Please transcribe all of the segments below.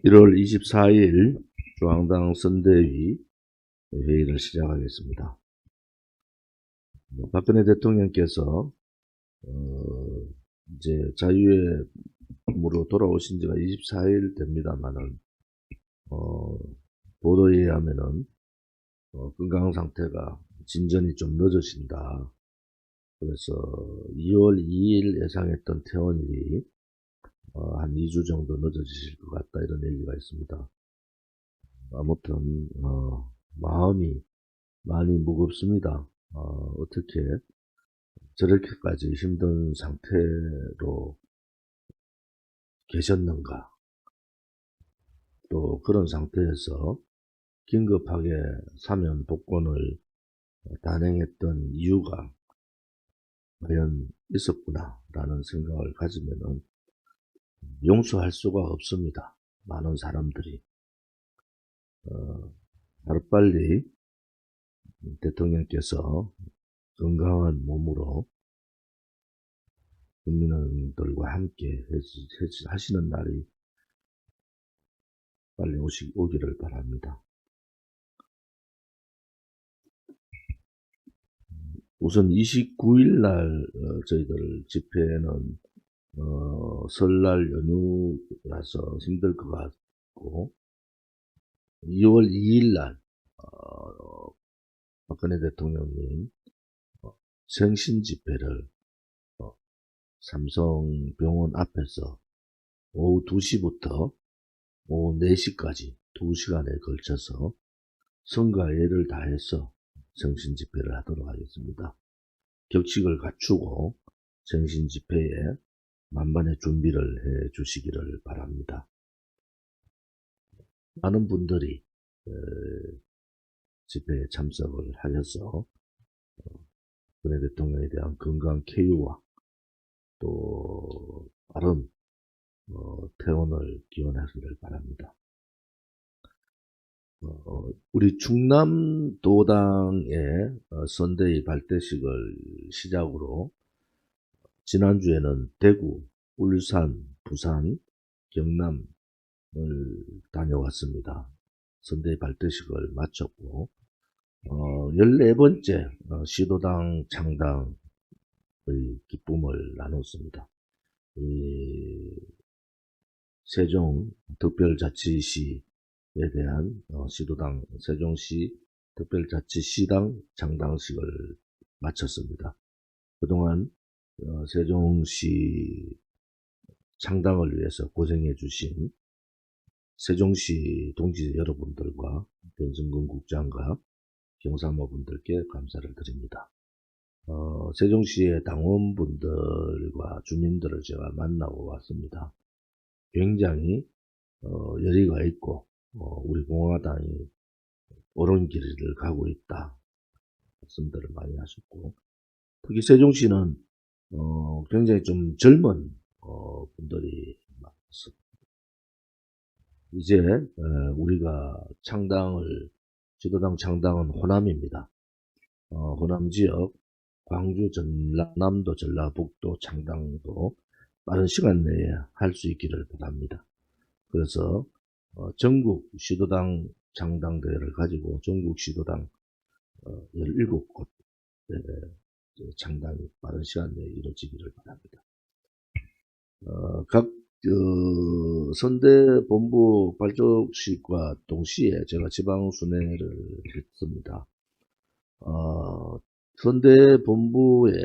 1월 24일 중앙당 선대위 회의를 시작하겠습니다. 박근혜 대통령께서 이제 자유의 몸으로 돌아오신 지가 24일 됩니다만은 보도에 의하면은 건강 상태가 진전이 좀 늦어진다. 그래서 2월 2일 예상했던 퇴원일이 한 2주 정도 늦어지실 것 같다, 이런 얘기가 있습니다. 아무튼 마음이 많이 무겁습니다. 어떻게 저렇게까지 힘든 상태로 계셨는가. 또 그런 상태에서 긴급하게 사면 복권을 단행했던 이유가 과연 있었구나 라는 생각을 가지면은 용서할 수가 없습니다. 많은 사람들이 하루빨리 대통령께서 건강한 몸으로 국민들과 함께 하시는 날이 빨리 오기를 바랍니다. 우선 29일 날 저희들 집회는 설날 연휴라서 힘들 것 같고, 2월 2일 날 박근혜 대통령님 생신 집회를 삼성병원 앞에서 오후 2시부터 오후 4시까지 2시간에 걸쳐서 성과 예를 다해서 생신 집회를 하도록 하겠습니다. 격식을 갖추고 생신 집회에 만반의 준비를 해 주시기를 바랍니다. 많은 분들이 집회에 참석을 하셔서 박근혜 대통령에 대한 건강 쾌유와 또 빠른 퇴원을 기원하시기를 바랍니다. 우리 충남도당의 선대위 발대식을 시작으로 지난주에는 대구, 울산, 부산, 경남을 다녀왔습니다. 선대위 발대식을 마쳤고 14번째 시도당 창당의 기쁨을 나눴습니다. 세종 특별자치시에 대한 시도당 세종시 특별자치시당 창당식을 마쳤습니다. 그동안 세종시 창당을 위해서 고생해 주신 세종시 동지 여러분들과 변승근 국장과 경사모분들께 감사를 드립니다. 세종시의 당원분들과 주민들을 제가 만나고 왔습니다. 굉장히 열의가 있고 우리 공화당이 옳은 길을 가고 있다 말씀들을 많이 하셨고, 특히 세종시는 굉장히 좀 젊은 분들이 많습니다. 이제 우리가 시도당 창당은 호남입니다. 호남 지역 광주, 전라남도, 전라북도 창당도 빠른 시간 내에 할 수 있기를 바랍니다. 그래서 전국 시도당 창당대회를 가지고 전국 시도당 17곳 창당이 빠른 시간 내에 이루어지기를 바랍니다. 각 선대본부 발족식과 동시에 제가 지방순회를 했습니다. 선대본부의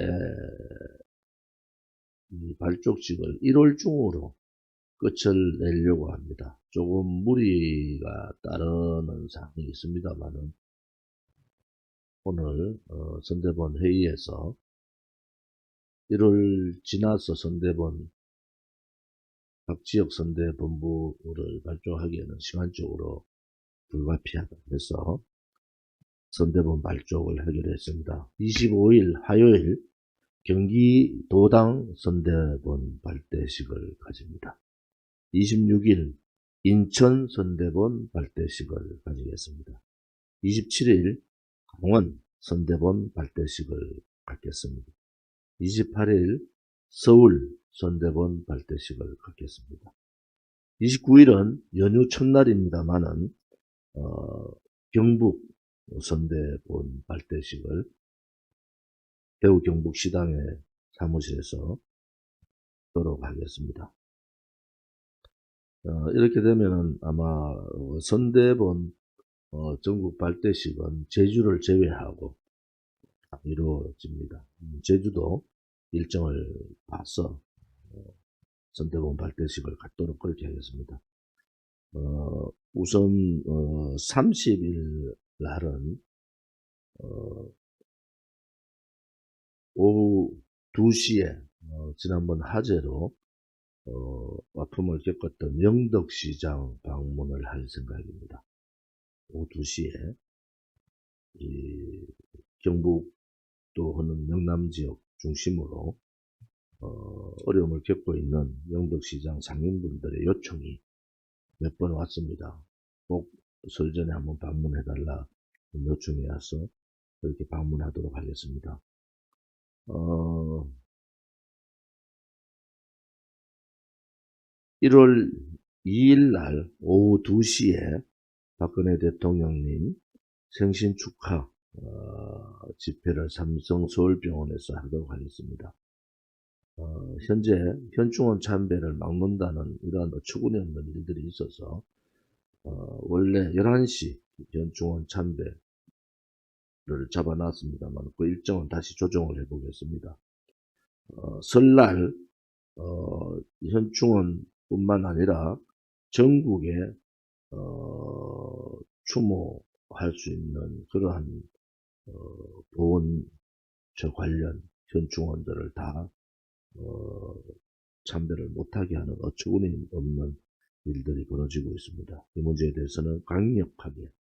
이 발족식을 1월 중으로 끝을 내려고 합니다. 조금 무리가 따르는 사항이 있습니다만은 오늘 선대본 회의에서 1월 지나서 선대본 각 지역 선대본부를 발족하기에는 시간적으로 불가피하다 해서 선대본 발족을 하기로 했습니다. 25일 화요일 경기도당 선대본 발대식을 가집니다. 26일 인천 선대본 발대식을 가지겠습니다. 27일 강원 선대본 발대식을 갖겠습니다. 28일 서울 선대본 발대식을 갖겠습니다. 29일은 연휴 첫날입니다만은 경북 선대본 발대식을 대구 경북시당의 사무실에서 하도록 하겠습니다. 이렇게 되면은 아마 선대본 전국 발대식은 제주를 제외하고 이루어집니다. 제주도 일정을 봐서 선대본 발대식을 갖도록 그렇게 하겠습니다. 우선 30일 날은 오후 2시에 지난번 화재로 아픔을 겪었던 영덕시장 방문을 할 생각입니다. 오후 2시에 이 경북도 하는 영남지역 중심으로 어려움을 겪고 있는 영덕시장 상인분들의 요청이 몇 번 왔습니다. 꼭 설 전에 한번 방문해달라 요청이 와서 그렇게 방문하도록 하겠습니다. 1월 2일 날 오후 2시에 박근혜 대통령님 생신 축하 집회를 삼성 서울병원에서 하도록 하겠습니다. 현재 현충원 참배를 막는다는 이러한 어처구니 없는 일들이 있어서 원래 11시 현충원 참배를 잡아놨습니다만 그 일정은 다시 조정을 해보겠습니다. 설날 현충원 뿐만 아니라 전국에 추모할 수 있는 그러한 보훈처 관련 현충원들을 다 참배를 못하게 하는 어처구니 없는 일들이 벌어지고 있습니다. 이 문제에 대해서는 강력하게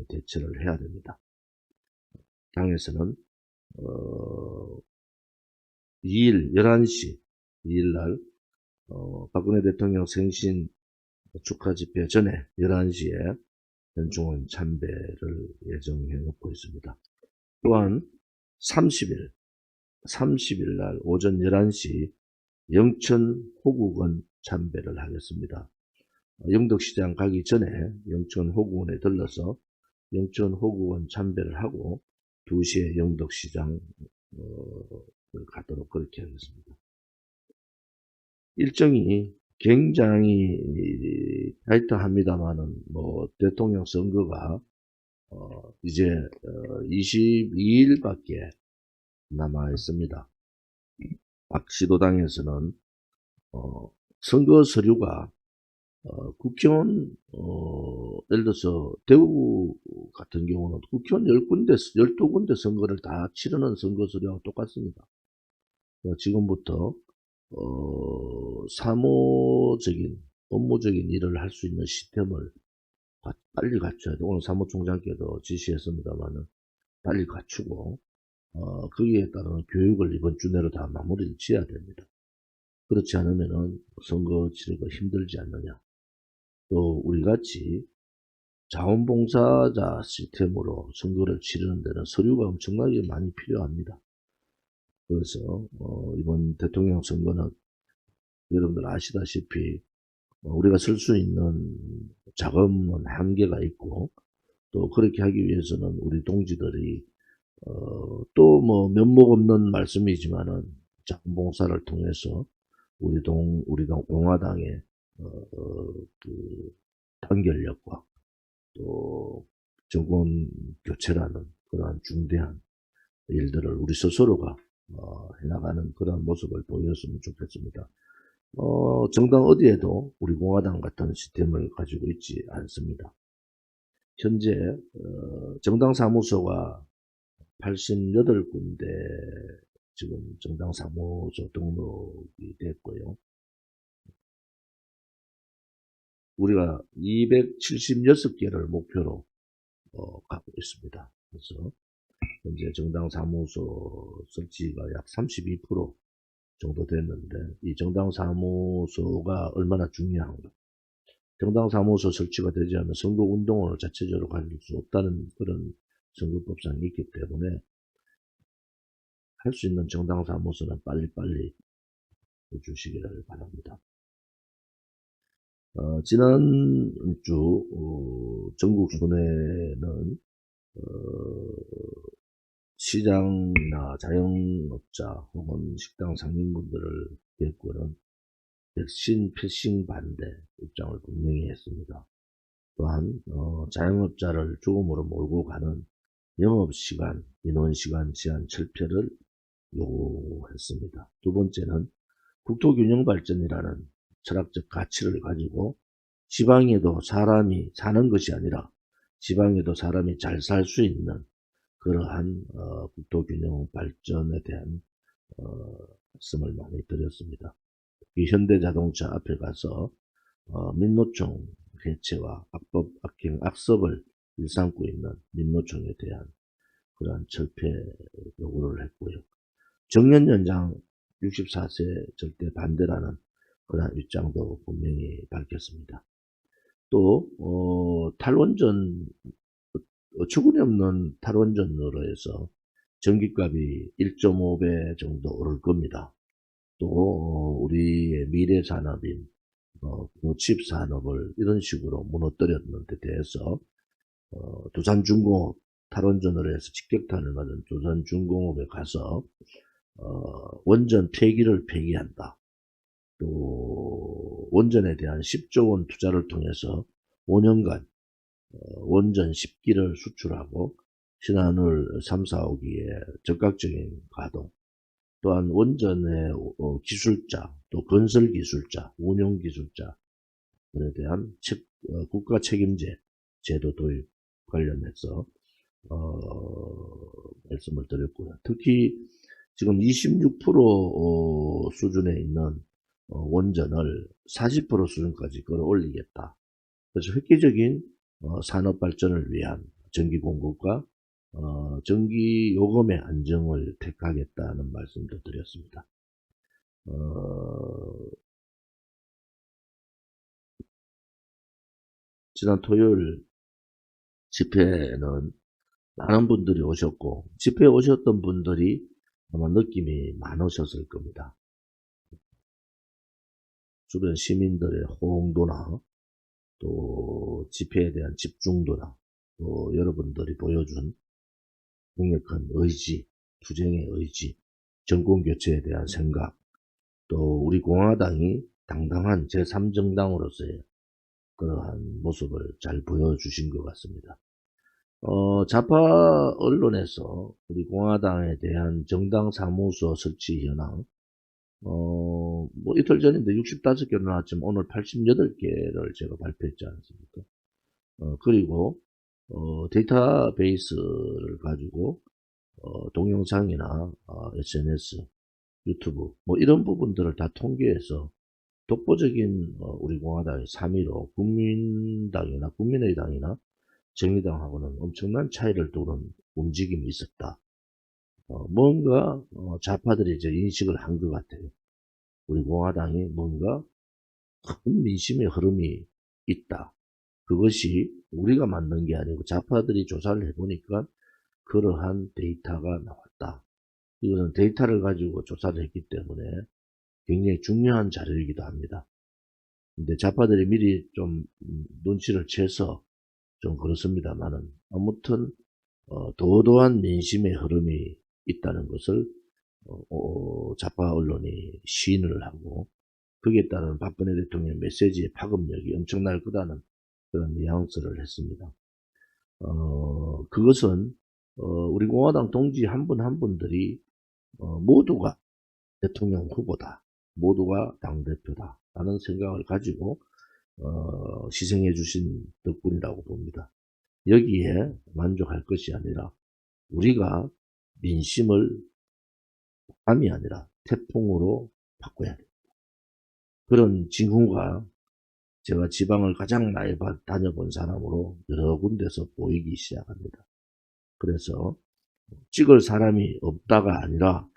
대처를 해야 됩니다. 당에서는 2일 11시 2일날 박근혜 대통령 생신 축하 집회 전에 11시에 현충원 참배를 예정해 놓고 있습니다. 또한 30일 날 오전 11시 영천 호국원 참배를 하겠습니다. 영덕시장 가기 전에 영천 호국원에 들러서 영천 호국원 참배를 하고 2시에 영덕시장 가도록 그렇게 하겠습니다. 일정이 굉장히 타이트합니다만은 대통령 선거가 이제 22일밖에 남아 있습니다. 박시도당에서는 선거 서류가 국회의원 예를 들어서 대구 같은 경우는 국회의원 12군데 선거를 다 치르는 선거 서류하고 똑같습니다. 지금부터 사무적인 업무적인 일을 할 수 있는 시스템을 빨리 갖춰야 돼. 오늘 사무총장께도 지시했습니다만은 빨리 갖추고 거기에 따른 교육을 이번 주 내로 다 마무리를 지어야 됩니다. 그렇지 않으면은 선거 치르기가 힘들지 않느냐. 또 우리같이 자원봉사자 시스템으로 선거를 치르는 데는 서류가 엄청나게 많이 필요합니다. 그래서 이번 대통령 선거는 여러분들 아시다시피 우리가 쓸 수 있는 자금은 한계가 있고 또 그렇게 하기 위해서는 우리 동지들이 또 면목 없는 말씀이지만은 자원봉사를 통해서 우리 공화당의 그 단결력과 또 정권 교체라는 그러한 중대한 일들을 우리 스스로가 해나가는 그런 모습을 보였으면 좋겠습니다. 정당 어디에도 우리 공화당 같은 시스템을 가지고 있지 않습니다. 현재 정당 사무소가 88군데 지금 정당 사무소 등록이 됐고요. 우리가 276개를 목표로 가고 있습니다. 그래서 현재 정당 사무소 설치가 약 32% 정도 됐는데 이 정당 사무소가 얼마나 중요한가. 정당 사무소 설치가 되지 않으면 선거 운동을 자체적으로 가질 수 없다는 그런 선거법상이 있기 때문에 할 수 있는 정당 사무소는 빨리빨리 해주시기를 바랍니다. 지난주 전국 순회는 시장이나 자영업자 혹은 식당 상인분들을 뵙고는 백신 패싱 반대 입장을 분명히 했습니다. 또한 자영업자를 죽음으로 몰고 가는 영업시간, 인원시간 제한 철폐를 요구했습니다. 두 번째는 국토균형발전이라는 철학적 가치를 가지고 지방에도 사람이 사는 것이 아니라 지방에도 사람이 잘 살 수 있는 그러한 국토균형발전에 대한 말씀을 많이 드렸습니다. 이 현대자동차 앞에 가서 민노총 해체와 악법을 일삼고 있는 민노총에 대한 그러한 철폐 요구를 했고요. 정년 연장 64세 절대 반대라는 그러한 입장도 분명히 밝혔습니다. 또 탈원전 어처구니없는 탈원전으로 해서 전기값이 1.5배 정도 오를 겁니다. 또 우리의 미래 산업인 칩 산업을 이런 식으로 무너뜨렸는 데 대해서 두산중공업 탈원전으로 해서 직격탄을 맞은 두산중공업에 가서 원전 폐기를 폐기한다. 또 원전에 대한 10조 원 투자를 통해서 5년간 원전 10기를 수출하고 신한울 3, 4호기의 적극적인 가동, 또한 원전의 기술자, 또 건설 기술자, 운영 기술자에 대한 국가 책임제 제도 도입 관련해서 말씀을 드렸고요. 특히 지금 26% 수준에 있는 원전을 40% 수준까지 끌어올리겠다. 그래서 획기적인 산업 발전을 위한 전기 공급과 전기 요금의 안정을 택하겠다는 말씀도 드렸습니다. 지난 토요일 집회는 많은 분들이 오셨고, 집회에 오셨던 분들이 아마 느낌이 많으셨을 겁니다. 주변 시민들의 호응도나 또 집회에 대한 집중도나 또 여러분들이 보여준 강력한 의지, 투쟁의 의지, 정권교체에 대한 생각, 또 우리 공화당이 당당한 제3정당으로서의 그러한 모습을 잘 보여주신 것 같습니다. 좌파 언론에서 우리 공화당에 대한 정당 사무소 설치 현황, 뭐 이틀 전인데 65개로 나왔지만 오늘 88개를 제가 발표했지 않습니까? 그리고 데이터베이스를 가지고 동영상이나 SNS, 유튜브 뭐 이런 부분들을 다 통계해서 독보적인 우리 공화당의 3위로 국민당이나 국민의당이나 정의당하고는 엄청난 차이를 두는 움직임이 있었다. 뭔가 좌파들이 이제 인식을 한 것 같아요. 우리 공화당이 뭔가 큰 민심의 흐름이 있다. 그것이 우리가 만든 게 아니고 좌파들이 조사를 해보니까 그러한 데이터가 나왔다. 이거는 데이터를 가지고 조사를 했기 때문에 굉장히 중요한 자료이기도 합니다. 근데 좌파들이 미리 좀 눈치를 채서 좀 그렇습니다만은 아무튼 도도한 민심의 흐름이 있다는 것을 좌파 언론이 시인을 하고 거기에 따른 박근혜 대통령의 메시지의 파급력이 엄청날 거다는 그런 뉘앙스를 했습니다. 그것은 우리 공화당 동지 한 분 한 분들이 모두가 대통령 후보다, 모두가 당대표다 라는 생각을 가지고 희생해 주신 덕분이라고 봅니다. 여기에 만족할 것이 아니라 우리가 민심을 밤이 아니라 태풍으로 바꿔야 됩니다. 그런 징후가 제가 지방을 가장 많이 다녀본 사람으로 여러 군데서 보이기 시작합니다. 그래서 찍을 사람이 없다가 아니라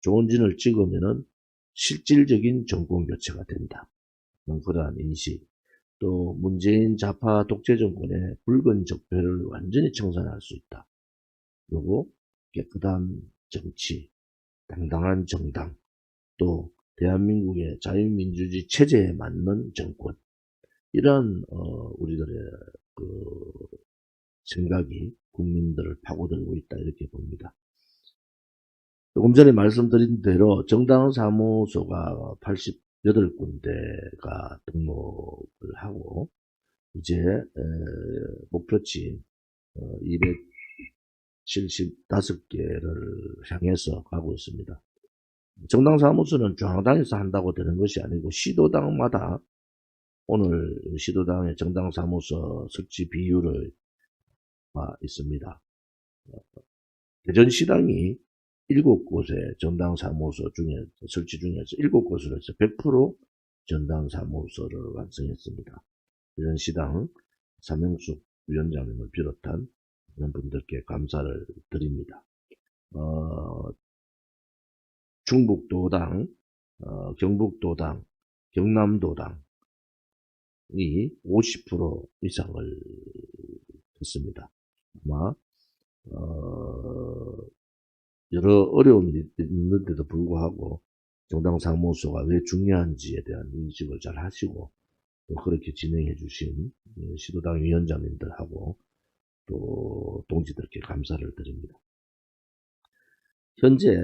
좋은 진을 찍으면은 실질적인 정권 교체가 된다. 그러한 인식, 또 문재인 좌파 독재 정권의 붉은 적폐를 완전히 청산할 수 있다. 그리고 깨끗한 정치, 당당한 정당, 또 대한민국의 자유민주주의 체제에 맞는 정권, 이런 우리들의 그 생각이 국민들을 파고들고 있다 이렇게 봅니다. 조금 전에 말씀드린 대로 정당사무소가 88군데가 등록을 하고 이제 목표치 275개를 향해서 가고 있습니다. 정당사무소는 중앙당에서 한다고 되는 것이 아니고 시도당마다 오늘 시도당의 정당사무소 설치 비율을 있습니다. 대전시당이 7곳의 전당사무소 중에 설치 중에서 7곳으로 해서 100% 전당사무소를 완성했습니다. 대전시당 삼영숙 위원장님을 비롯한 그런 분들께 감사를 드립니다. 충북도당, 경북도당, 경남도당이 50% 이상을 했습니다. 아마 여러 어려움이 있는데도 불구하고 정당사무소가 왜 중요한지에 대한 인식을 잘 하시고 또 그렇게 진행해 주신 시도당 위원장님들하고 또 동지들께 감사를 드립니다. 현재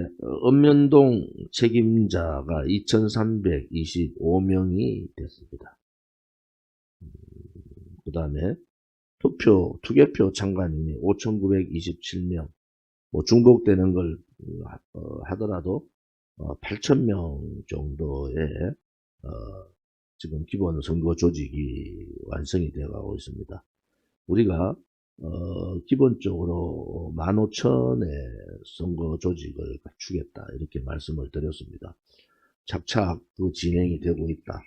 읍면동 책임자가 2325명이 됐습니다. 그 다음에 투개표 참관인이 5927명, 중복되는 걸 하더라도 8000명 정도의 지금 기본 선거 조직이 완성이 되어 가고 있습니다. 우리가 기본적으로 15,000의 선거 조직을 갖추겠다 이렇게 말씀을 드렸습니다. 착착 그 진행이 되고 있다.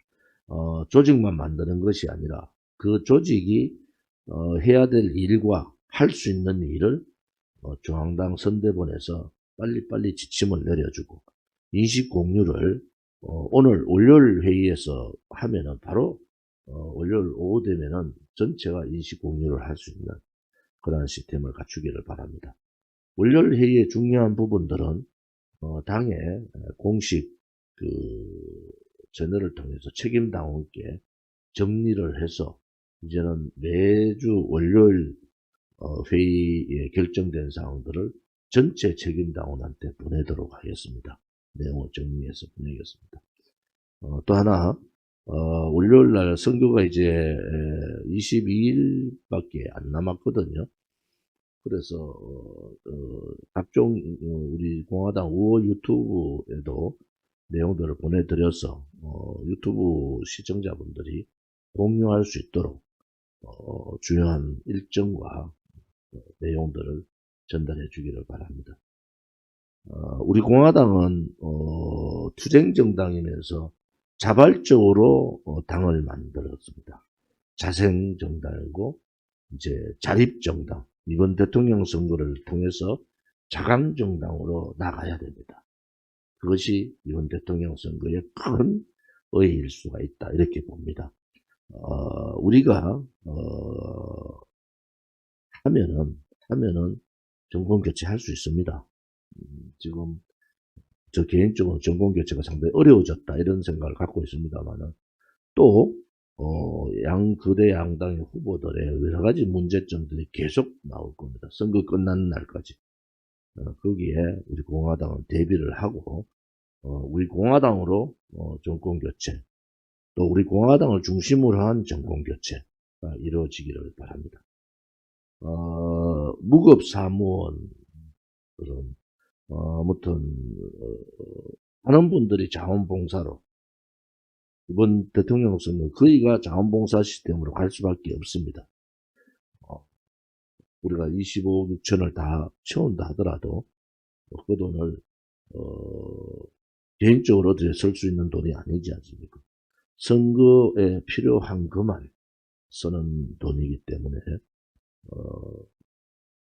조직만 만드는 것이 아니라 그 조직이 해야 될 일과 할 수 있는 일을 중앙당 선대본에서 빨리빨리 지침을 내려주고 인식 공유를 오늘 월요일 회의에서 하면은 바로 월요일 오후 되면은 전체가 인식 공유를 할 수 있는 그러한 시스템을 갖추기를 바랍니다. 월요일 회의의 중요한 부분들은 당의 공식 전회를 통해서 책임당원께 정리를 해서 이제는 매주 월요일 회의에 결정된 사항들을 전체 책임당원한테 보내도록 하겠습니다. 내용을 정리해서 보내겠습니다. 또 하나 월요일날 선거가 이제 22일밖에 안 남았거든요. 그래서 각종 우리 공화당 우호 유튜브에도 내용들을 보내드려서 유튜브 시청자분들이 공유할 수 있도록 중요한 일정과 내용들을 전달해 주기를 바랍니다. 우리 공화당은 투쟁정당이면서 자발적으로 당을 만들었습니다. 자생정당이고 이제 자립정당, 이번 대통령 선거를 통해서 자강정당으로 나가야 됩니다. 그것이 이번 대통령 선거의 큰 의의일 수가 있다 이렇게 봅니다. 우리가 하면은 정권 교체할 수 있습니다. 지금 저 개인적으로 정권 교체가 상당히 어려워졌다 이런 생각을 갖고 있습니다만은 또 거대 양당의 후보들의 여러 가지 문제점들이 계속 나올 겁니다. 선거 끝나는 날까지. 거기에 우리 공화당은 대비를 하고 우리 공화당으로 정권 교체, 또 우리 공화당을 중심으로 한 정권 교체가 이루어지기를 바랍니다. 무급 사무원들은 아무튼 많은 분들이 자원봉사로 이번 대통령 선거 거의가 자원봉사 시스템으로 갈 수밖에 없습니다. 우리가 25억 6천을 다 채운다 하더라도 그 돈을 개인적으로 어떻게 쓸 수 있는 돈이 아니지 않습니까? 선거에 필요한 것만 쓰는 돈이기 때문에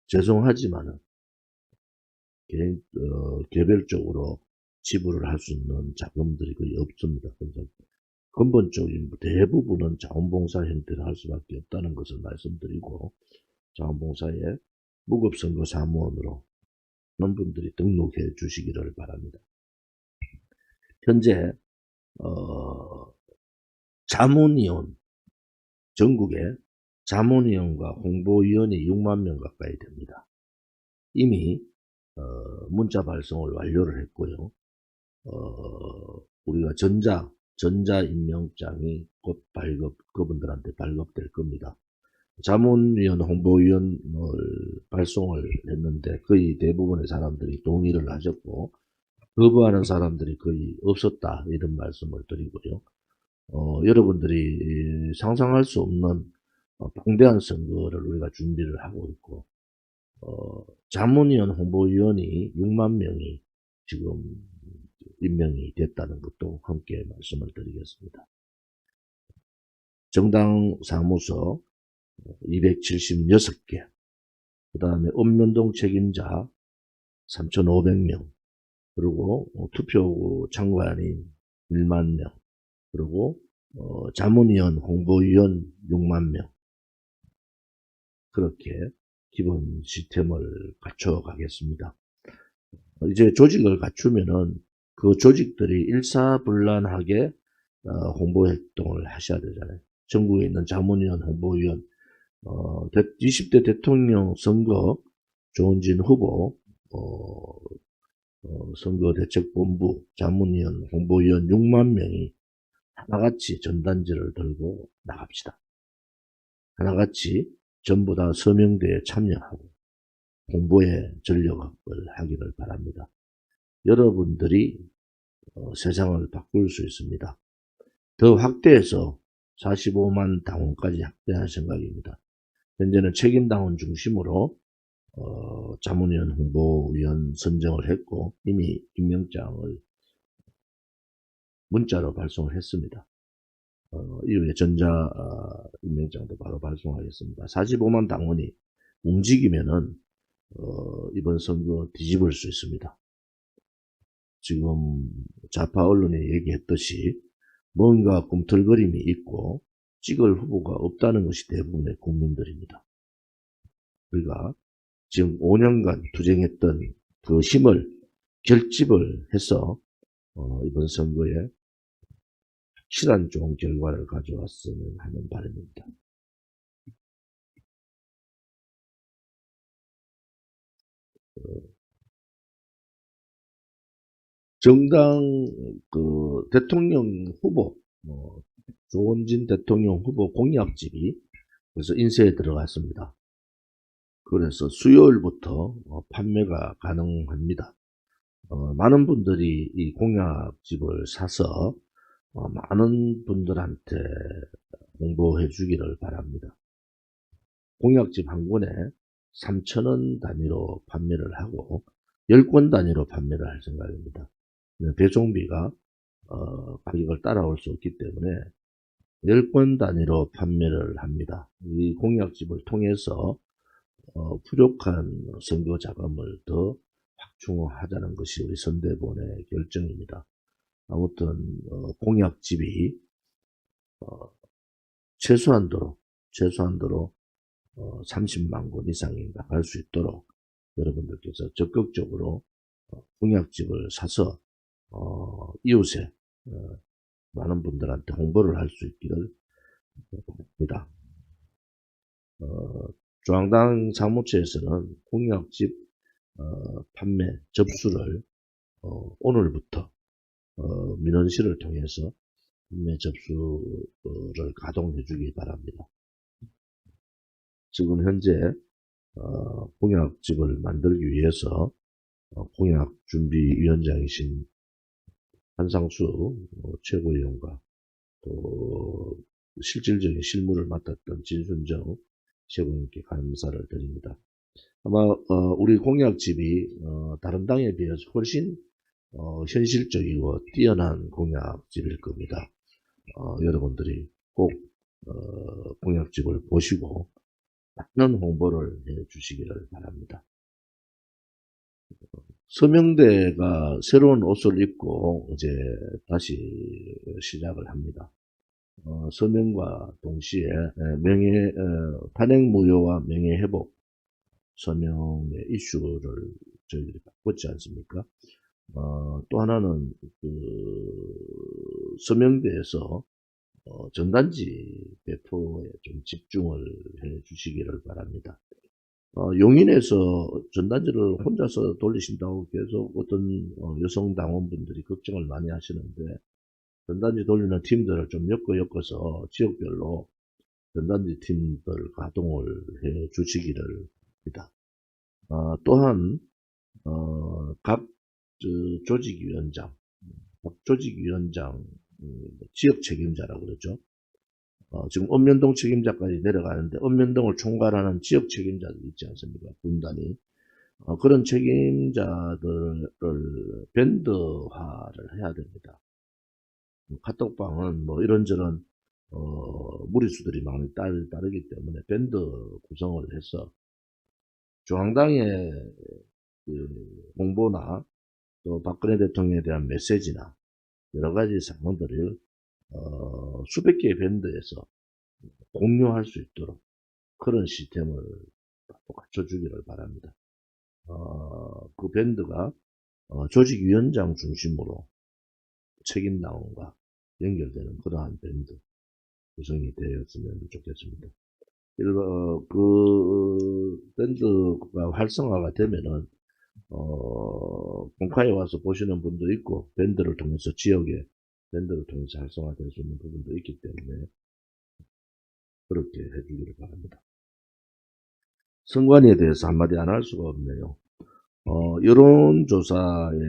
죄송하지만은 개별적으로 지불을 할 수 있는 자금들이 거의 없습니다. 그래서 근본적인 대부분은 자원봉사 형태로 할 수밖에 없다는 것을 말씀드리고 자원봉사에 무급선거 사무원으로 많은 분들이 등록해 주시기를 바랍니다. 현재 자문위원 전국에 자문위원과 홍보위원이 6만 명 가까이 됩니다. 이미 문자 발송을 완료를 했고요. 우리가 전자임명장이 곧 그분들한테 발급될 겁니다. 자문위원, 홍보위원을 발송을 했는데 거의 대부분의 사람들이 동의를 하셨고 거부하는 사람들이 거의 없었다, 이런 말씀을 드리고요. 여러분들이 상상할 수 없는 방대한 선거를 우리가 준비를 하고 있고, 자문위원, 홍보위원이 6만 명이 지금 임명이 됐다는 것도 함께 말씀을 드리겠습니다. 정당 사무소 276개, 그 다음에 읍면동 책임자 3,500명, 그리고 투표 참관인 1만 명, 그리고 자문위원, 홍보위원 6만 명, 그렇게 기본 시스템을 갖춰 가겠습니다. 이제 조직을 갖추면은 그 조직들이 일사불란하게 홍보활동을 하셔야 되잖아요. 전국에 있는 자문위원, 홍보위원, 20대 대통령 선거 조은진 후보 선거대책본부 자문위원, 홍보위원 6만 명이 하나같이 전단지를 들고 나갑시다. 하나같이 전부 다 서명대에 참여하고 홍보에 전력을 하기를 바랍니다. 여러분들이 세상을 바꿀 수 있습니다. 더 확대해서 45만 당원까지 확대할 생각입니다. 현재는 책임당원 중심으로 자문위원, 홍보위원 선정을 했고 이미 임명장을 문자로 발송을 했습니다. 이후에 전자 임명장도 바로 발송하겠습니다. 45만 당원이 움직이면은 이번 선거 뒤집을 수 있습니다. 지금 좌파 언론이 얘기했듯이 뭔가 꿈틀거림이 있고 찍을 후보가 없다는 것이 대부분의 국민들입니다. 우리가 지금 5년간 투쟁했던 그 힘을 결집을 해서 이번 선거에 확실한 좋은 결과를 가져왔으면 하는 바람입니다. 정당 대통령 후보, 조원진 대통령 후보 공약집이 그래서 인쇄에 들어갔습니다. 그래서 수요일부터 판매가 가능합니다. 많은 분들이 이 공약집을 사서 많은 분들한테 홍보해 주기를 바랍니다. 공약집 한 권에 3,000원 단위로 판매를 하고 10권 단위로 판매를 할 생각입니다. 배송비가 가격을 따라올 수 없기 때문에 10권 단위로 판매를 합니다. 이 공약집을 통해서 부족한 선거 자금을 더 확충하자는 것이 우리 선대본의 결정입니다. 아무튼 공약집이 최소한도로 30만 권 이상이 나갈 수 있도록 여러분들께서 적극적으로 공약집을 사서 이웃에 많은 분들한테 홍보를 할 수 있기를 바랍니다. 중앙당 사무처에서는 공약집 판매 접수를 오늘부터 민원실을 통해서 판매 접수를 가동해 주기 바랍니다. 지금 현재 공약집을 만들기 위해서 공약준비위원장이신 한상수 최고위원과 또 실질적인 실무를 맡았던 진순정 최고위원께 감사를 드립니다. 아마 우리 공약집이 다른 당에 비해서 훨씬 현실적이고 뛰어난 공약집일 겁니다. 여러분들이 꼭 공약집을 보시고 많은 홍보를 해 주시기를 바랍니다. 서명대가 새로운 옷을 입고 이제 다시 시작을 합니다. 서명과 동시에 탄핵 무효와 명예회복 서명의 이슈를 저희들이 바꿨지 않습니까? 또 하나는 서명대에서 전단지 배포에 좀 집중을 해 주시기를 바랍니다. 용인에서 전단지를 혼자서 돌리신다고 계속 어떤 여성 당원분들이 걱정을 많이 하시는데, 전단지 돌리는 팀들을 좀 엮어서 지역별로 전단지 팀들 가동을 해 주시기를 합니다. 또한 각 조직위원장, 지역 책임자라고 그러죠. 지금 읍면동 책임자까지 내려가는데, 읍면동을 총괄하는 지역 책임자들이 있지 않습니까? 분단이. 그런 책임자들을 밴드화를 해야 됩니다. 카톡방은 뭐 이런저런 무리수들이 많이 따르기 때문에 밴드 구성을 해서 중앙당의 그 홍보나 또 박근혜 대통령에 대한 메시지나 여러 가지 상황들을 수백 개의 밴드에서 공유할 수 있도록 그런 시스템을 갖춰주기를 바랍니다. 그 밴드가 조직위원장 중심으로 책임당원과 연결되는 그러한 밴드 구성이 되었으면 좋겠습니다. 그 밴드가 활성화가 되면은 공카에 와서 보시는 분도 있고, 밴드를 통해서 지역에 밴드를 통해서 활성화될 수 있는 부분도 있기 때문에 그렇게 해주기를 바랍니다. 선관위에 대해서 한마디 안 할 수가 없네요. 여론조사의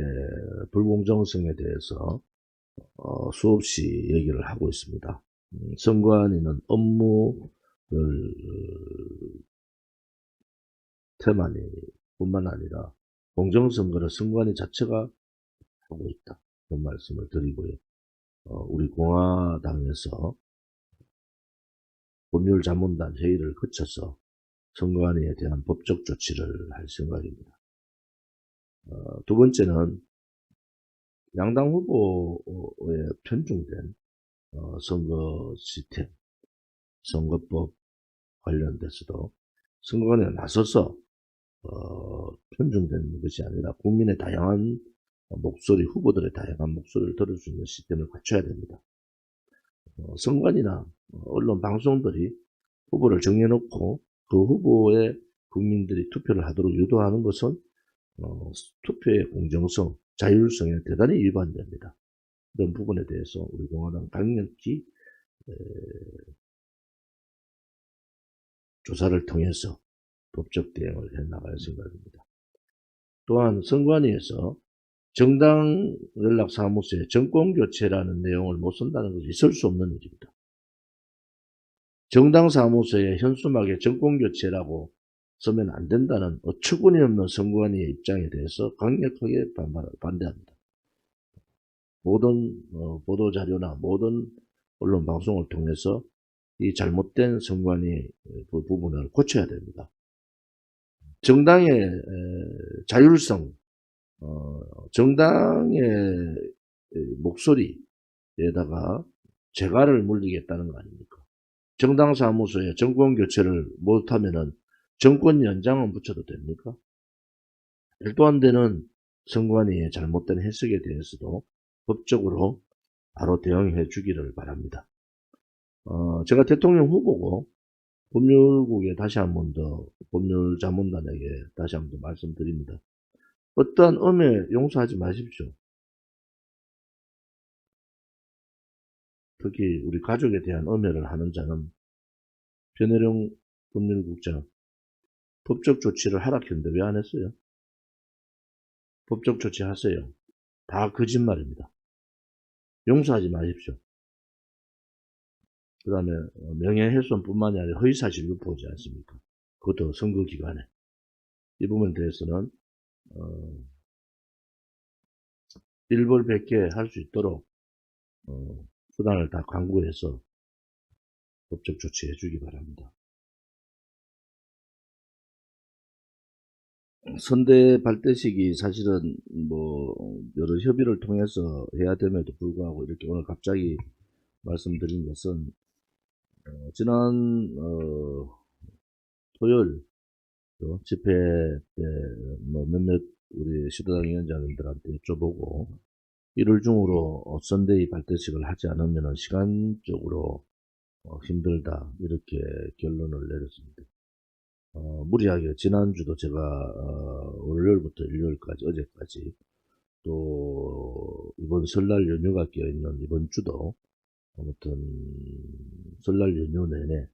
불공정성에 대해서 수없이 얘기를 하고 있습니다. 선관위는 업무를 테마니 뿐만 아니라 공정선거를 선관위 자체가 하고 있다, 그런 말씀을 드리고요. 우리 공화당에서 법률자문단 회의를 거쳐서 선관위에 대한 법적 조치를 할 생각입니다. 두 번째는 양당 후보에 편중된 선거 시스템, 선거법 관련돼서도 선거관에 나서서 편중된 것이 아니라 국민의 다양한 목소리, 후보들의 다양한 목소리를 들을 수 있는 시스템을 갖춰야 됩니다. 선관위나 언론 방송들이 후보를 정해놓고 그 후보에 국민들이 투표를 하도록 유도하는 것은 투표의 공정성, 자율성에 대단히 위반됩니다. 이런 부분에 대해서 우리 공화당 강력히 조사를 통해서 법적 대응을 해나갈 생각입니다. 또한 선관위에서 정당 연락사무소에 정권교체라는 내용을 못 쓴다는 것은 있을 수 없는 일입니다. 정당 사무소에 현수막에 정권교체라고 쓰면 안 된다는 어처구니 없는 선관위의 입장에 대해서 강력하게 반대합니다. 모든 보도자료나 모든 언론 방송을 통해서 이 잘못된 선관위 그 부분을 고쳐야 됩니다. 정당의 자율성, 정당의 목소리에다가 재갈을 물리겠다는 거 아닙니까? 정당 사무소에 정권 교체를 못하면은 정권 연장은 붙여도 됩니까? 말도 안 되는 선관위의 잘못된 해석에 대해서도 법적으로 바로 대응해 주기를 바랍니다. 제가 대통령 후보고 법률국에 다시 한 번 더, 법률자문단에게 다시 한 번 더 말씀드립니다. 어떠한 음해 용서하지 마십시오. 특히 우리 가족에 대한 음해를 하는 자는 변혜령 법률국장 법적 조치를 하락했는데 왜 안 했어요? 법적 조치 하세요. 다 거짓말입니다. 용서하지 마십시오. 그 다음에 명예훼손뿐만이 아니라 허위사실 유포지 않습니까? 그것도 선거 기간에. 이 부분에 대해서는 일벌백계 할 수 있도록 수단을 다 강구해서 법적 조치해 주기 바랍니다. 선대 발대식이 사실은 뭐 여러 협의를 통해서 해야 됨에도 불구하고 이렇게 오늘 갑자기 말씀드린 것은 지난 토요일 집회 때 뭐 몇몇 우리 시도당 위원장님들한테 여쭤보고 1월 중으로 선데이 발대식을 하지 않으면 시간적으로 힘들다 이렇게 결론을 내렸습니다. 무리하게 지난주도 제가 월요일부터 일요일까지 어제까지 또 이번 설날 연휴가 껴있는 이번 주도 아무튼 설날 연휴 내내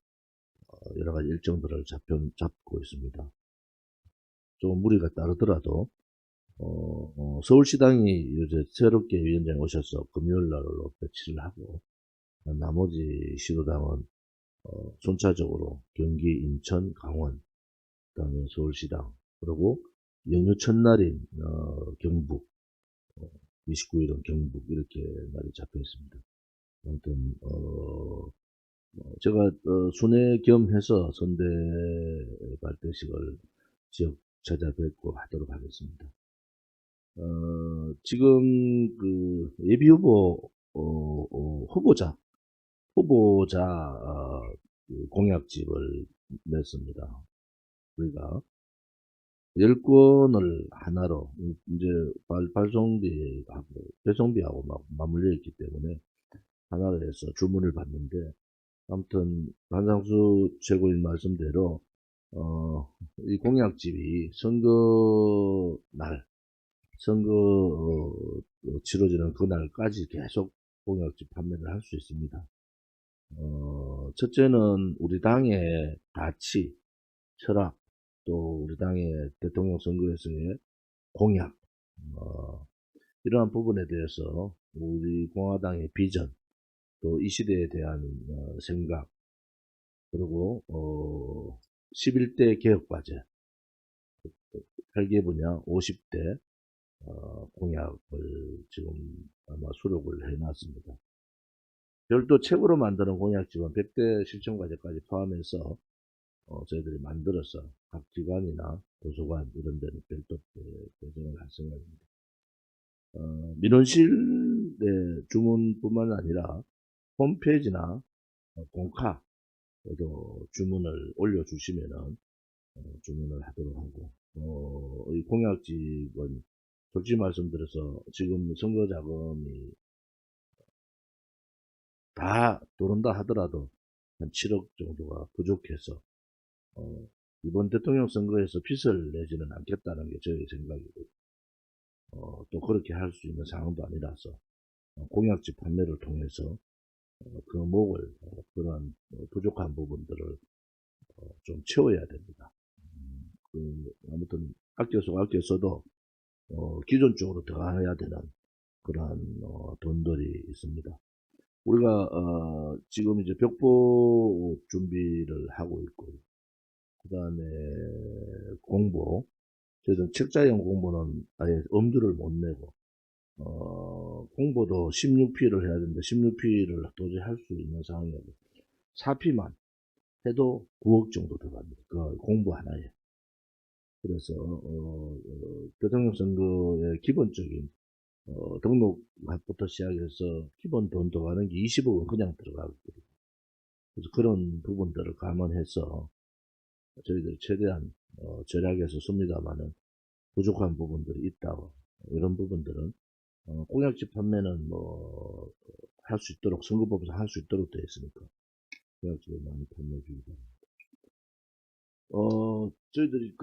여러 가지 일정들을 잡고 있습니다. 좀 무리가 따르더라도 서울시당이 이제 새롭게 위원장이 오셔서 금요일 날로 배치를 하고 나머지 시도당은 순차적으로 경기, 인천, 강원, 그다음에 서울시당 그리고 연휴 첫날인 경북 29일은 경북 이렇게 날이 잡혀 있습니다. 아무튼 제가 순회 겸해서 선대 발대식을 지역 찾아뵙고 하도록 하겠습니다. 지금 그 예비후보 후보자 그 공약집을 냈습니다. 우리가 10건을 하나로 이제 배송비하고 맞물려 있기 때문에 하나로 해서 주문을 받는데 아무튼 한상수 최고인 말씀대로 이 공약집이 선거 치러지는 그날까지 계속 공약집 판매를 할 수 있습니다. 첫째는 우리 당의 가치, 철학, 또 우리 당의 대통령 선거에서의 공약, 이러한 부분에 대해서 우리 공화당의 비전, 또 이 시대에 대한 생각, 그리고 11대 개혁과제, 8개 분야 50대 공약을 지금 아마 수록을 해놨습니다. 별도 책으로 만드는 공약집은 100대 실천과제까지 포함해서 저희들이 만들어서 각 기관이나 도서관 이런 데는 별도 배정을 할 생각입니다. 민원실의 주문뿐만 아니라 홈페이지나 공카에도 주문을 올려주시면은 주문을 하도록 하고 이 공약집은 솔직히 말씀드려서 지금 선거 자금이 다 들어온다 하더라도 한 7억 정도가 부족해서 이번 대통령 선거에서 빚을 내지는 않겠다는 게 저희 생각이고 또 그렇게 할 수 있는 상황도 아니라서 공약집 판매를 통해서 그 목을 그런 부족한 부분들을 좀 채워야 됩니다. 아무튼 아껴서도 기존적으로 들어가야 되는 그러한 돈들이 있습니다. 우리가 지금 이제 벽보 준비를 하고 있고 그 다음에 공부 저희는 책자형 공부는 아예 엄두를 못 내고 공부도 16피를 해야 되는데 16피를 도저히 할 수 있는 상황이 아니고 4피만 해도 9억 정도 들어갑니다. 그 공부 하나에. 그래서 대통령 선거의 기본적인 등록부터 시작해서 기본 돈 들어가는 게 20억은 그냥 들어가거든요. 그래서 그런 부분들을 감안해서 저희들이 최대한 절약해서 씁니다만은 부족한 부분들이 있다고 이런 부분들은 공약집 판매는 뭐 할 수 있도록 선거법에서 할 수 있도록 되어 있으니까 공약집을 많이 판매해 주기 바랍니다. 저희들이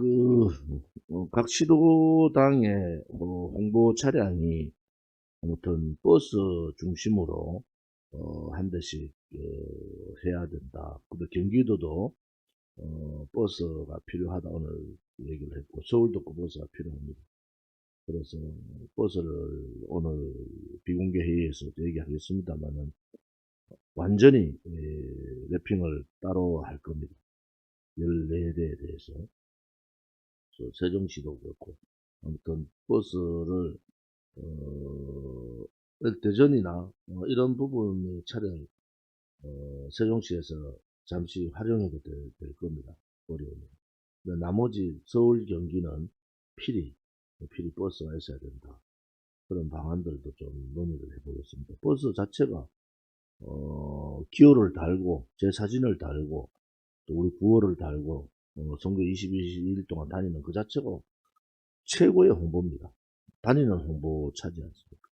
각 시도당의 홍보 차량이 아무튼 버스 중심으로 한 대씩 해야 된다. 근데 경기도도 버스가 필요하다 오늘 얘기를 했고 서울도 그 버스가 필요합니다. 그래서 버스를 오늘 비공개 회의에서 얘기하겠습니다만은 완전히 랩핑을 따로 할 겁니다. 14대에 대해서. 세종시도 그렇고 아무튼 버스를 대전이나 이런 부분의 차량 세종시에서 잠시 활용해도 될 겁니다. 어려우면. 나머지 서울 경기는 필히 버스가 있어야 된다. 그런 방안들도 좀 논의를 해보겠습니다. 버스 자체가 기호를 달고 제 사진을 달고 또 우리 구호를 달고 선거 22일 동안 다니는 그 자체가 최고의 홍보입니다. 다니는 홍보 차지 않습니까?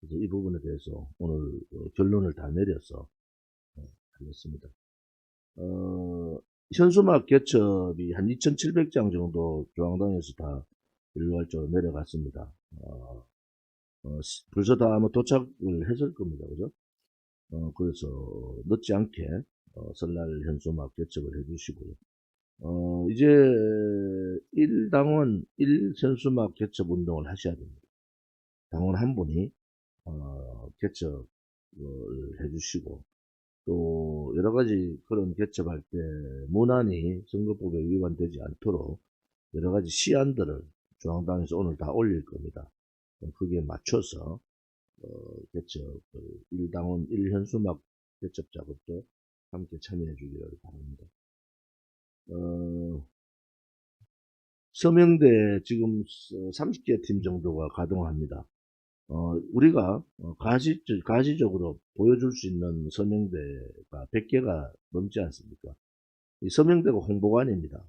그래서 이 부분에 대해서 오늘 결론을 다 내려서 하겠습니다. 현수막 개첩이 한 2,700장 정도 중앙당에서 다 일괄적으로 내려갔습니다. 벌써 다 아마 도착을 했을 겁니다. 그죠? 그래서 늦지 않게 설날 현수막 개첩을 해주시고요. 이제 1당원 1현수막 개첩 운동을 하셔야 됩니다. 당원 한 분이 개첩을 해주시고, 또 여러 가지 그런 개첩할 때 문안이 선거법에 위반되지 않도록 여러 가지 시안들을 중앙당에서 오늘 다 올릴 겁니다. 거기에 맞춰서 개첩 1당원 1현수막 개첩 작업도 함께 참여해 주기를 바랍니다. 서명대 지금 30개 팀 정도가 가동합니다. 우리가 가시적으로 보여줄 수 있는 서명대가 100개가 넘지 않습니까? 이 서명대가 홍보관입니다.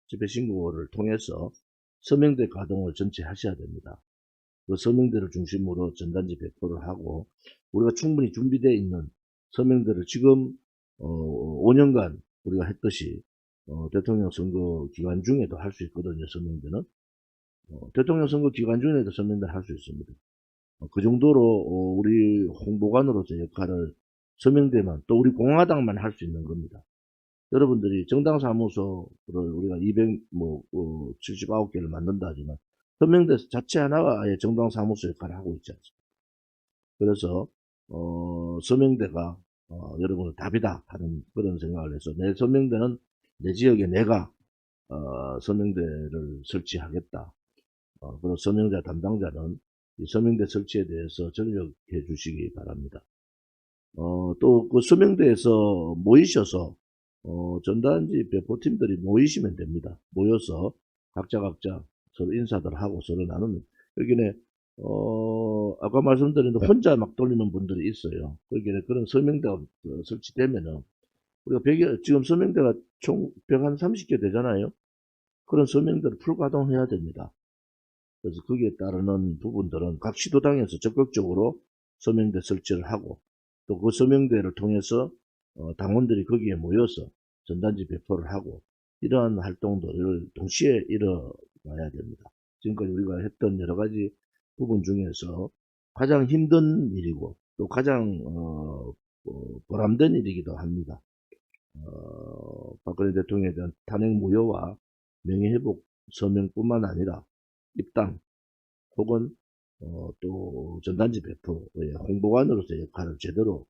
집회신고를 통해서 서명대 가동을 전체 하셔야 됩니다. 그 서명대를 중심으로 전단지 배포를 하고, 우리가 충분히 준비되어 있는 서명대를 지금 5년간 우리가 했듯이 대통령 선거 기간 중에도 할 수 있거든요. 서명대는 대통령 선거 기간 중에도 서명대를 할 수 있습니다. 그 정도로 우리 홍보관으로서 역할을 서명대만, 또 우리 공화당만 할 수 있는 겁니다. 여러분들이 정당사무소를 우리가 279개를 만든다 하지만 서명대 자체 하나가 아예 정당사무소 역할을 하고 있지 않습니까? 그래서 서명대가 여러분의 답이다 하는 그런 생각을 해서, 내 서명대는 내 지역에 내가 서명대를 설치하겠다. 그리고 서명자 담당자는 이 서명대 설치에 대해서 전력해 주시기 바랍니다. 또 그 서명대에서 모이셔서 전단지 배포팀들이 모이시면 됩니다. 모여서 각자 서로 인사들 하고 서로 나누는, 여기는 아까 말씀드린 혼자 막 돌리는 분들이 있어요. 거기에 그런 서명대가 설치되면은 우리가 지금 서명대가 총 130개 되잖아요. 그런 서명대를 풀가동해야 됩니다. 그래서 거기에 따르는 부분들은 각 시도당에서 적극적으로 서명대 설치를 하고, 또 그 서명대를 통해서 당원들이 거기에 모여서 전단지 배포를 하고, 이러한 활동들을 동시에 이뤄가야 됩니다. 지금까지 우리가 했던 여러 가지 부분 중에서 가장 힘든 일이고 또 가장 보람된 일이기도 합니다. 박근혜 대통령에 대한 탄핵 무효와 명예회복 서명뿐만 아니라 입당 혹은 또 전단지 배포의 홍보관으로서 역할을 제대로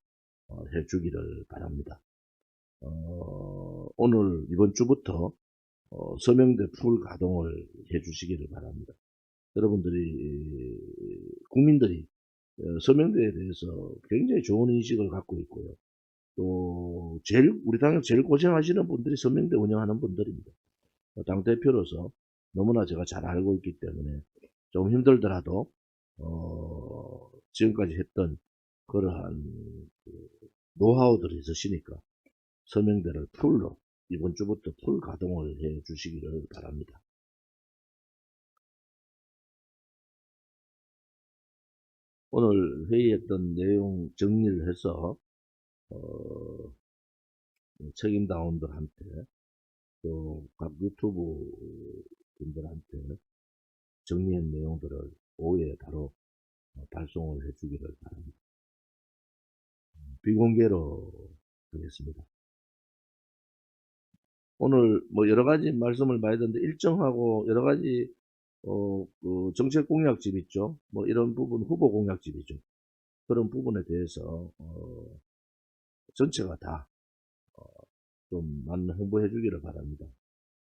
해주기를 바랍니다. 오늘 이번 주부터 서명대 풀 가동을 해주시기를 바랍니다. 여러분들이 국민들이 서명대에 대해서 굉장히 좋은 인식을 갖고 있고요. 또 우리 당에서 제일 고생하시는 분들이 서명대 운영하는 분들입니다. 당대표로서 너무나 제가 잘 알고 있기 때문에 좀 힘들더라도 지금까지 했던 그러한 노하우들이 있으시니까 서명대를 풀로 이번 주부터 풀 가동을 해 주시기를 바랍니다. 오늘 회의했던 내용 정리를 해서 책임당원들한테 또 각 유튜브 분들한테 정리한 내용들을 오후에 바로 발송을 해주기를 바랍니다. 비공개로 하겠습니다. 오늘 뭐 여러 가지 말씀을 많이 듣는데 일정하고 여러 가지 그 정책 공약집 있죠. 뭐 이런 부분 후보 공약집이죠. 그런 부분에 대해서 전체가 다 좀 많은 홍보해 주기를 바랍니다.